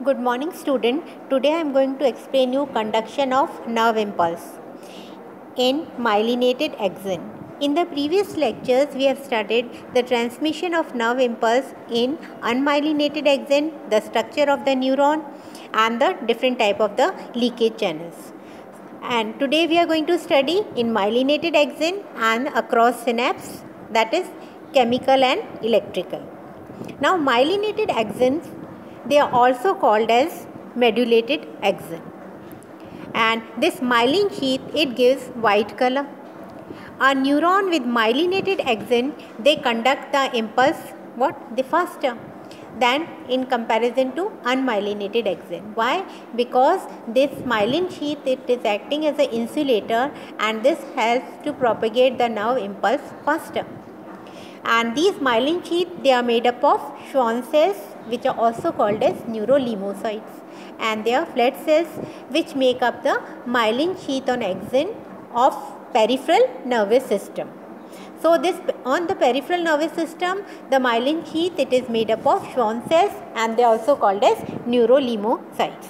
Good morning student. Today I am going to explain you conduction of nerve impulse in myelinated axon. In the previous lectures we have studied the transmission of nerve impulse in unmyelinated axon, the structure of the neuron and the different type of the leakage channels. And today we are going to study in myelinated axon and across synapse, that is chemical and electrical. Now myelinated axons, they are also called as medullated axon, and this myelin sheath, it gives white color. A neuron with myelinated axon, they conduct the impulse the faster than in comparison to unmyelinated axon. Why? Because this myelin sheath, it is acting as an insulator, and this helps to propagate the nerve impulse faster. And these myelin sheath, they are made up of Schwann cells, which are also called as neurolemocytes, and they are flat cells which make up the myelin sheath on axon of peripheral nervous system. So this on the peripheral nervous system, the myelin sheath, it is made up of Schwann cells, and they are also called as neurolemocytes.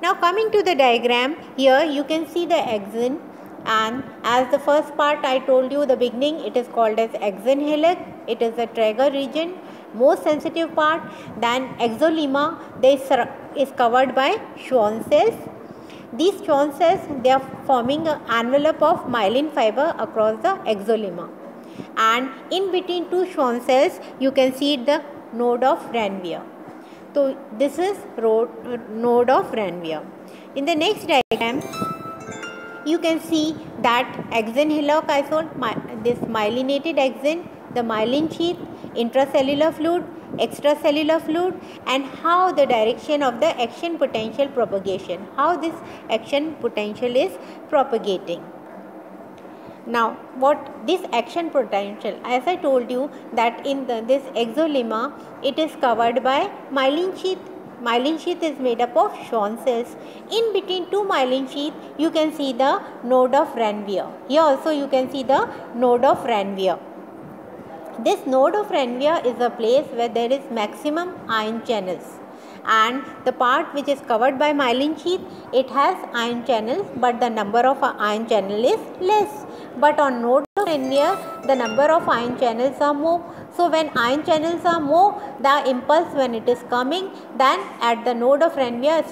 Now coming to the diagram, here you can see the axon, and as the first part I told you the beginning, it is called as axon helix. It is the trigger region, most sensitive part. Then axolemma, is covered by Schwann cells. These Schwann cells, they are forming an envelope of myelin fiber across the axolemma, and in between two Schwann cells you can see the node of Ranvier. So this is node of Ranvier. In the next diagram you can see that axon hillock isole, this myelinated axon, the myelin sheath, intracellular fluid, extracellular fluid, and how the direction of the action potential propagation, how this action potential is propagating. Now what this action potential, as I told you that in this axolemma, it is covered by myelin sheath. Myelin sheath is made up of Schwann cells. In between two myelin sheath you can see the node of Ranvier. Here also you can see the node of Ranvier. This node of Ranvier is a place where there is maximum ion channels, and the part which is covered by myelin sheath, it has ion channels, but the number of ion channel is less. But on node of Ranvier, the number of ion channels are more. So when ion channels are more, the impulse when it is coming, then at the node of Ranvier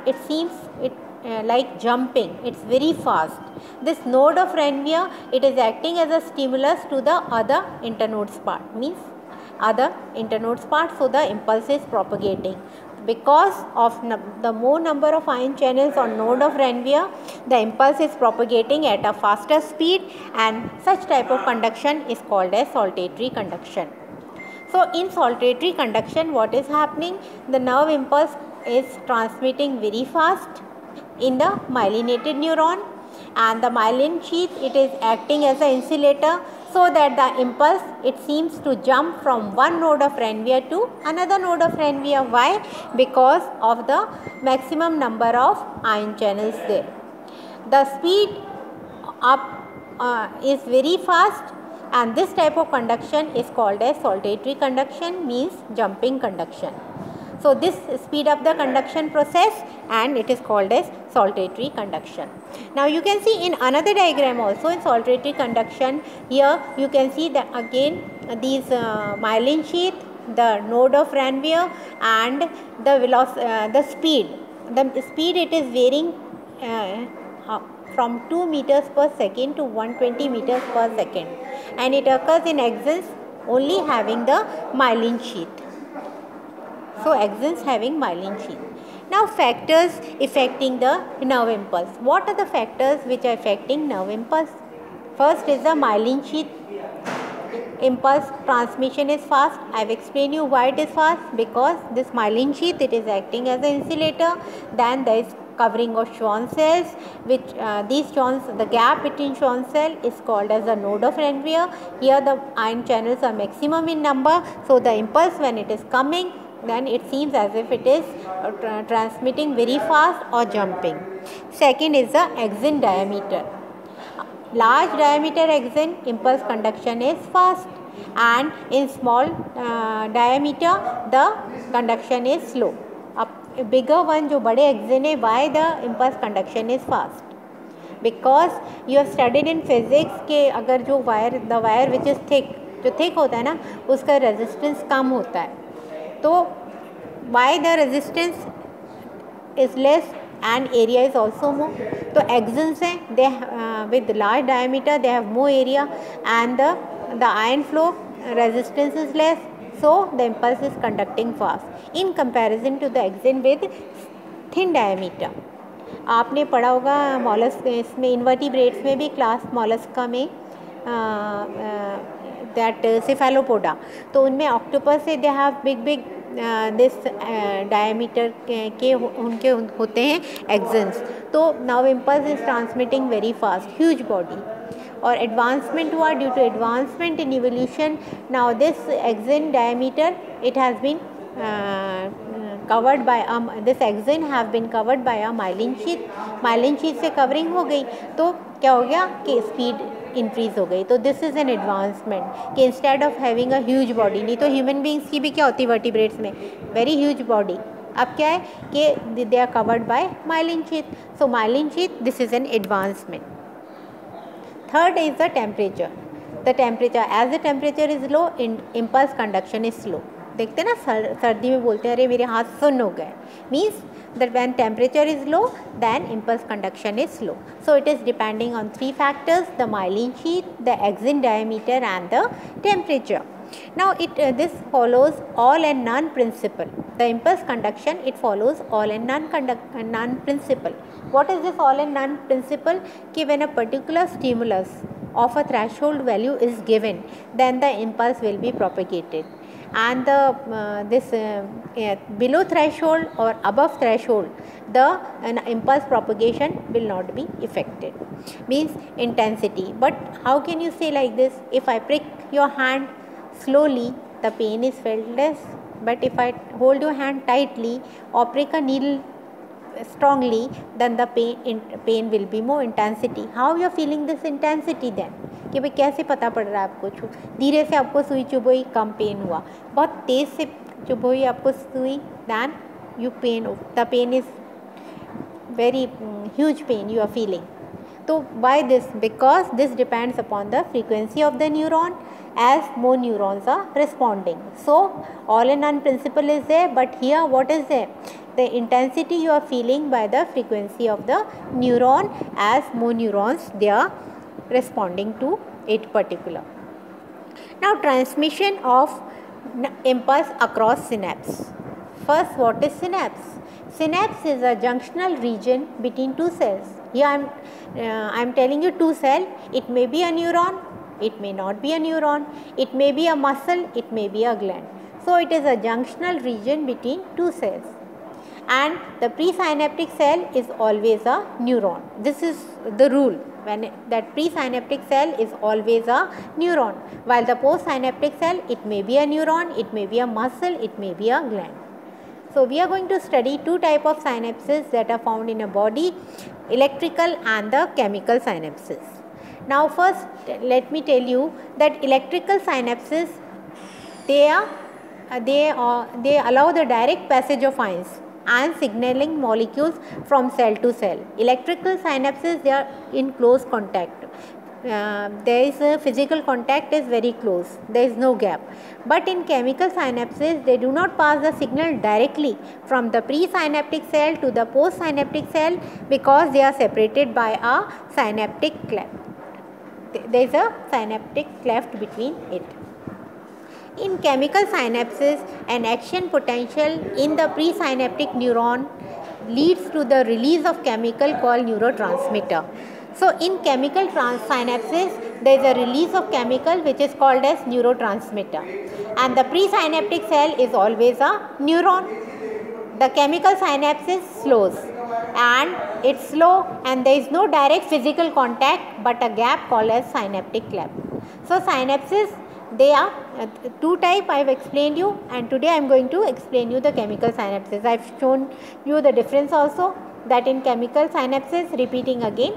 it seems like jumping. It's very fast. This node of Ranvier, it is acting as a stimulus to the other internodes part, means other internodes part, so the impulse is propagating. Because of the more number of ion channels on node of Ranvier, the impulse is propagating at a faster speed, and such type of conduction is called as saltatory conduction. So in saltatory conduction, what is happening? The nerve impulse is transmitting very fast in the myelinated neuron, and the myelin sheath, it is acting as an insulator, so that the impulse, it seems to jump from one node of Ranvier to another node of Ranvier. Why? Because of the maximum number of ion channels there. The speed up is very fast, and this type of conduction is called as saltatory conduction, means jumping conduction. So this speed up the conduction process, and it is called as saltatory conduction. Now you can see in another diagram also in saltatory conduction, here you can see that again these myelin sheath, the node of Ranvier, and the speed. The speed, it is varying from 2 meters per second to 120 meters per second, and it occurs in axons only having the myelin sheath. So axons having myelin sheath. Now factors affecting the nerve impulse. What are the factors which are affecting nerve impulse? First is the myelin sheath. Impulse transmission is fast. I have explained you why it is fast, because this myelin sheath, it is acting as an insulator. Then there is covering of Schwann cells, which the gap between Schwann cell is called as the node of Ranvier. Here the ion channels are maximum in number, so the impulse when it is coming, then it seems as if it is transmitting very fast or jumping. Second is the axon diameter. Large diameter axon, impulse conduction is fast, and in small diameter the conduction is slow. Bigger one जो बड़े axon है, why the impulse conduction is fast? Because you have studied in physics के अगर जो the wire which is thick, जो thick होता है ना उसका रेजिस्टेंस कम होता है, तो why the resistance is less and area is also more. तो एक्सिन्स हैं, they with large diameter they have more area and the ion flow resistance is less, so the impulse is conducting fast in comparison to the axon with thin diameter. आपने पढ़ा होगा mollusc इसमें invertebrates में भी class Mollusca में that Cephalopoda, तो उनमें octopus से they have big this diameter के उनके होते हैं एक्सन्स. तो now impulse is transmitting very fast, huge body. और एडवांसमेंट हुआ due to advancement in evolution. Now this axon diameter it has been covered by this axon have been covered by a myelin sheath. myelin sheath से covering हो गई तो क्या हो गया कि स्पीड इंक्रीज हो गई. तो दिस इज़ एन एडवांसमेंट कि instead of having a huge body, नहीं तो ह्यूमन बींग्स की भी क्या होती है वर्टिब्रेट्स में वेरी ह्यूज बॉडी, अब क्या है कि they are covered by myelin sheath. So myelin sheath this is an advancement. Third is the temperature. The temperature, as the temperature is low, impulse conduction is slow. देखते ना सर्दी में बोलते हैं अरे मेरे हाथ सुन्न हो गए, means that when temperature is low then impulse conduction is slow. So it is depending on three factors: the myelin sheath, the axon diameter and the temperature. Now this follows all and none principle. The impulse conduction, it follows all and none principle. What is this all and none principle? कि when a particular stimulus of a threshold value is given, then the impulse will be propagated, and the below threshold or above threshold the impulse propagation will not be affected. Means intensity. But how can you say like this? If I prick your hand slowly, the pain is felt less, but if I hold your hand tightly or prick a needle strongly, then the pain will be more intensity. How you are feeling this intensity then? कि भाई कैसे पता पड़ रहा है आपको? धीरे से आपको सुई चुभोई, कम पेन हुआ. बहुत तेज़ से चुभोई आपको सुई, then the pain is very huge pain you are feeling. So why this? Because this depends upon the frequency of the neuron, as more neurons are responding. So all and none principle is there, but here what is there? The intensity you are feeling by the frequency of the neuron, as more neurons they are responding to it particular. Now transmission of impulse across synapse. First, what is synapse? Synapse is a junctional region between two cells. Here I am telling you two cells. It may be a neuron, it may not be a neuron, it may be a muscle, it may be a gland. So it is a junctional region between two cells, and the presynaptic cell is always a neuron. This is the rule, when that presynaptic cell is always a neuron, while the postsynaptic cell, it may be a neuron, it may be a muscle, it may be a gland. So we are going to study two types of synapses that are found in a body: electrical and the chemical synapses. Now first let me tell you that electrical synapses, they allow the direct passage of ions and signaling molecules from cell to cell. Electrical synapses, they are in close contact. There is a physical contact is very close, there is no gap. But in chemical synapses, they do not pass the signal directly from the presynaptic cell to the postsynaptic cell, because they are separated by a synaptic cleft. There is a synaptic cleft between it. In chemical synapses, an action potential in the presynaptic neuron leads to the release of chemical called neurotransmitter. So in chemical synapses, there is a release of chemical which is called as neurotransmitter, and the presynaptic cell is always a neuron. The chemical synapses slows, and it's slow, and there is no direct physical contact but a gap called as synaptic cleft. So synapses, they are two type I have explained you, and today I am going to explain you the chemical synapses. I have shown you the difference also, that in chemical synapses, repeating again,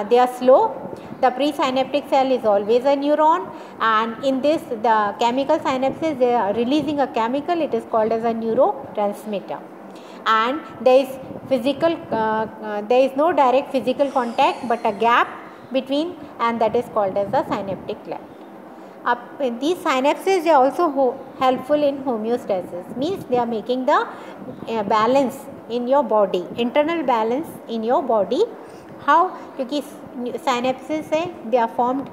they are slow. The presynaptic cell is always a neuron, and in this the chemical synapses, they are releasing a chemical, it is called as a neurotransmitter. and there is no direct physical contact but a gap between, and that is called as the synaptic cleft. These synapses are also helpful in homeostasis, means they are making the balance in your body, internal balance in your body. How? क्योंकि synapses है, they are formed,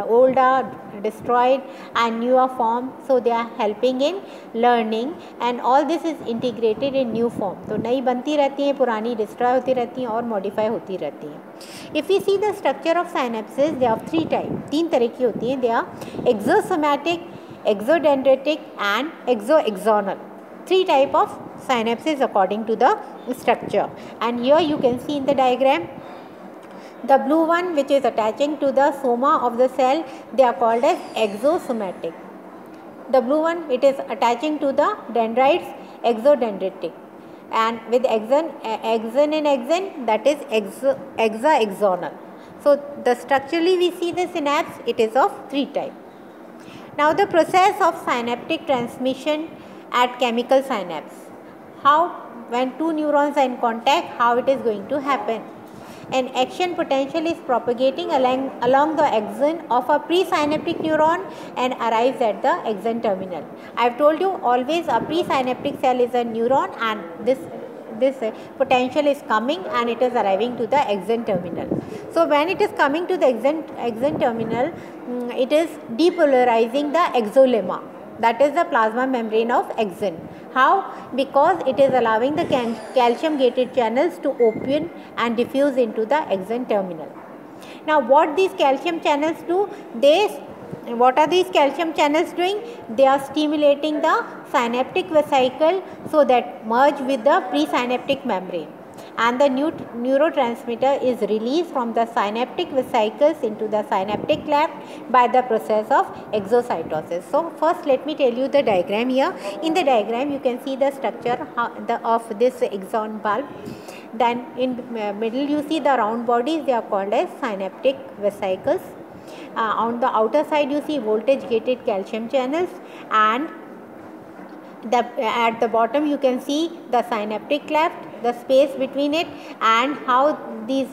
old are destroyed and new are formed, so they are helping in learning, and all this is integrated in new form. तो नई बनती रहती हैं, पुरानी destroy होती रहती हैं और modify होती रहती हैं. If we see the structure of synapses, they are three types, तीन तरह की होती हैं. They are exosomatic, exodendritic and exoaxonal. Three type of synapses according to the structure, and here you can see in the diagram the blue one which is attaching to the soma of the cell, they are called as exosomatic. The blue one, it is attaching to the dendrites, exodendritic, and with axon in axon, that is exoaxonal. So the structurally we see the synapse, it is of three types. Now the process of synaptic transmission at chemical synapse. How? When two neurons are in contact, how it is going to happen? An action potential is propagating along the axon of a presynaptic neuron and arrives at the axon terminal. I have told you always a presynaptic cell is a neuron, and this potential is coming and it is arriving to the axon terminal. So when it is coming to the axon terminal, it is depolarizing the axolemma, that is the plasma membrane of axon. How? Because it is allowing the calcium gated channels to open and diffuse into the axon terminal. Now what these calcium channels do? What are these calcium channels doing? They are stimulating the synaptic vesicle so that merge with the presynaptic membrane, and the neurotransmitter is released from the synaptic vesicles into the synaptic cleft by the process of exocytosis. So first let me tell you the diagram here. In the diagram you can see the structure of this axon bulb. Then in middle you see the round bodies, they are called as synaptic vesicles. On the outer side you see voltage gated calcium channels, and at the bottom you can see the synaptic cleft, the space between it, and how these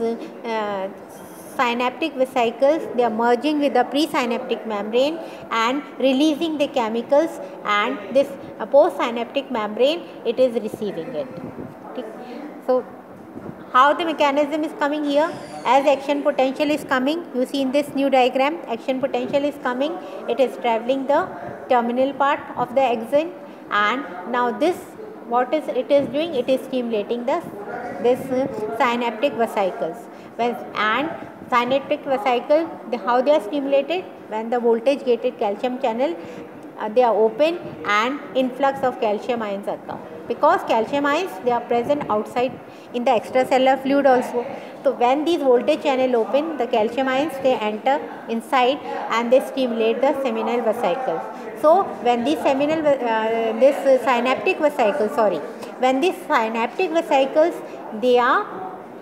synaptic vesicles, they are merging with the presynaptic membrane and releasing the chemicals, and this postsynaptic membrane, it is receiving it. Okay. So how the mechanism is coming here? As action potential is coming, you see in this new diagram, action potential is coming, it is traveling the terminal part of the axon, and now this, what is it is doing? It is stimulating this synaptic vesicles. And synaptic vesicle, how they are stimulated? When the voltage gated calcium channel, they are open and influx of calcium ions are come. Because calcium ions, they are present outside in the extracellular fluid also. So when these voltage channel open, the calcium ions, they enter inside and they stimulate the seminal vesicles. So when these synaptic vesicles, they are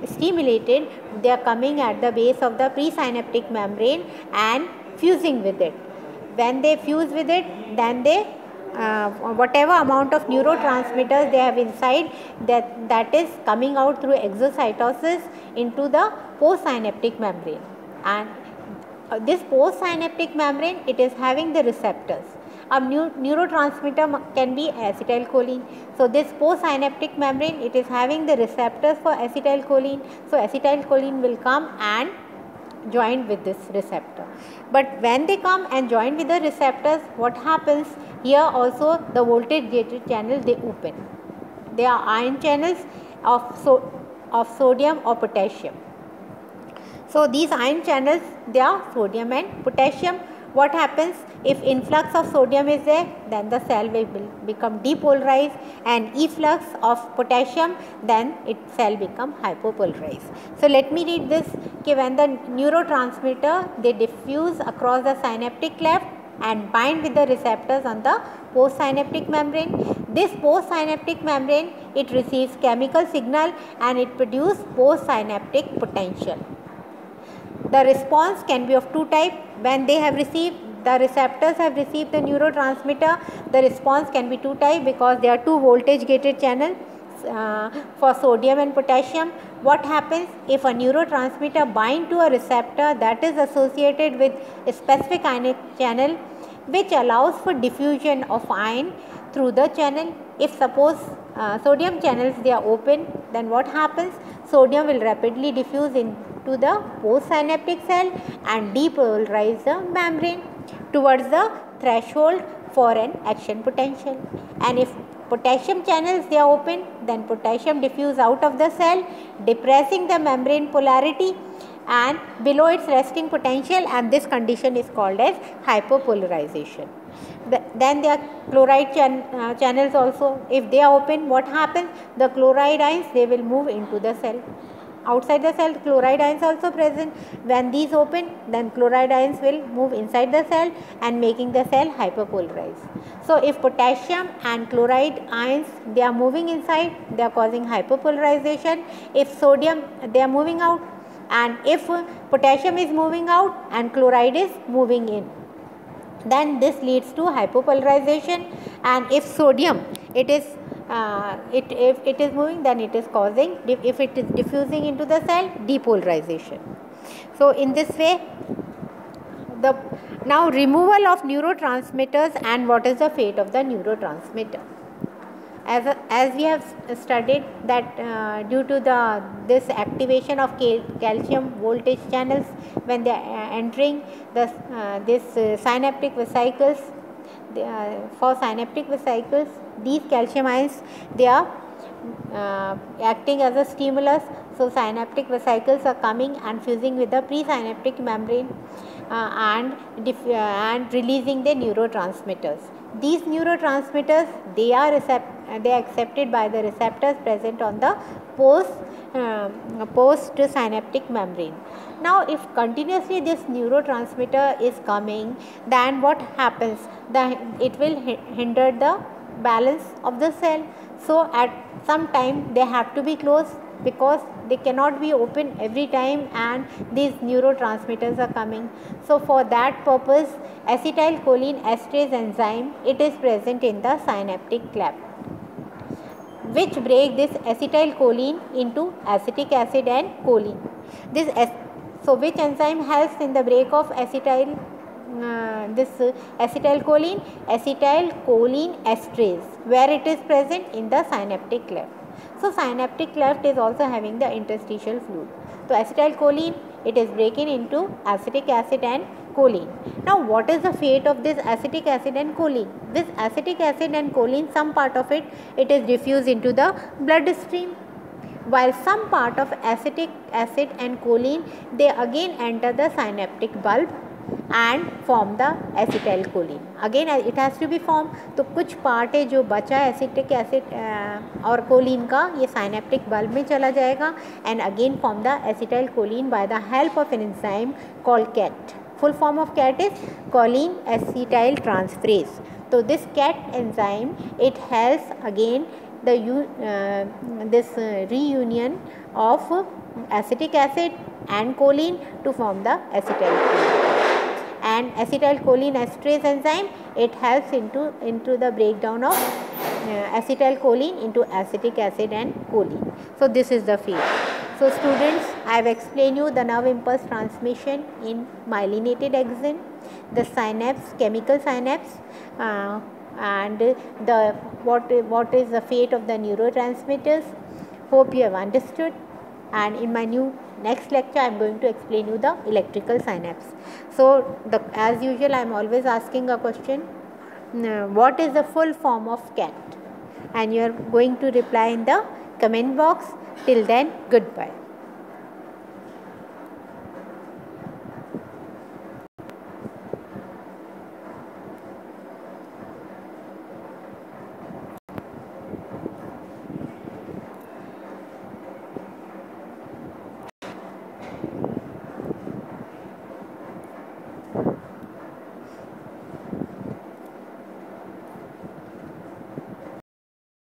stimulated, they are coming at the base of the presynaptic membrane and fusing with it. When they fuse with it, then they whatever amount of neurotransmitters they have inside, that is coming out through exocytosis into the postsynaptic membrane. And this postsynaptic membrane, it is having the receptors. A neurotransmitter can be acetylcholine. So this postsynaptic membrane, it is having the receptors for acetylcholine. So acetylcholine will come and join with this receptor. But when they come and join with the receptors, what happens? Here also the voltage gated channel, they open. They are ion channels of sodium or potassium. So these ion channels, they are sodium and potassium. What happens? If influx of sodium is there, then the cell will become depolarized, and efflux of potassium, then cell become hypopolarized. So let me read this. Okay, when the neurotransmitter, they diffuse across the synaptic cleft and bind with the receptors on the postsynaptic membrane. This postsynaptic membrane, it receives chemical signal and it produces postsynaptic potential. The response can be of two types. When they have received, the receptors have received the neurotransmitter, the response can be two types because there are two voltage gated channels. for sodium and potassium, what happens if a neurotransmitter bind to a receptor that is associated with a specific ionic channel which allows for diffusion of ion through the channel. If suppose sodium channels they are open, then what happens? Sodium will rapidly diffuse into the postsynaptic cell and depolarize the membrane towards the threshold for an action potential. And if potassium channels they are open, then potassium diffuse out of the cell, depressing the membrane polarity and below its resting potential, and this condition is called as hypopolarization. Then there are chloride channels also. If they are open, what happens? The chloride ions they will move into the cell. Outside the cell, chloride ions also present. When these open, then chloride ions will move inside the cell and making the cell hyperpolarized. So if potassium and chloride ions they are moving inside, they are causing hyperpolarization. If sodium they are moving out, and if potassium is moving out and chloride is moving in, then this leads to hypopolarization. And if sodium it is if it is moving, then it is causing, if it is diffusing into the cell, depolarization. So in this way, the now removal of neurotransmitters, and what is the fate of the neurotransmitter. As we have studied that due to this activation of calcium voltage channels when they are entering this synaptic vesicles, for synaptic vesicles, these calcium ions they are acting as a stimulus. So synaptic vesicles are coming and fusing with the presynaptic membrane and releasing the neurotransmitters. These neurotransmitters they are accepted by the receptors present on the post synaptic membrane. Now if continuously this neurotransmitter is coming, then what happens? It will hinder the balance of the cell. So at some time they have to be closed, because they cannot be open every time and these neurotransmitters are coming. So for that purpose, acetylcholine esterase enzyme it is present in the synaptic cleft, which break this acetylcholine into acetic acid and choline. So which enzyme helps in the break of acetylcholine? Acetylcholine esterase, where it is present in the synaptic cleft. So synaptic cleft is also having the interstitial fluid. So acetylcholine it is breaking into acetic acid and choline. Now what is the fate of this acetic acid and choline? This acetic acid and choline, some part of it is diffused into the bloodstream, while some part of acetic acid and choline they again enter the synaptic bulb and form the acetylcholine. Again it has to be formed. तो कुछ part है जो बचा है acetic acid और Colin का, ये synaptic bulb में चला जाएगा and again form the acetylcholine by the help of an enzyme called CAT. Full form of CAT is choline acetyl transferase. So this CAT enzyme it helps again the reunion of acetic acid and choline to form the acetylcholine. And acetylcholine esterase enzyme it helps into the breakdown of acetylcholine into acetic acid and choline. So this is the field. So students, I have explained you the nerve impulse transmission in myelinated axon, the synapse, chemical synapse, and what is the fate of the neurotransmitters. Hope you have understood. And in my next lecture I am going to explain you the electrical synapse. So as usual I am always asking a question, what is the full form of CAT? And you are going to reply in the comment box. Till then, goodbye.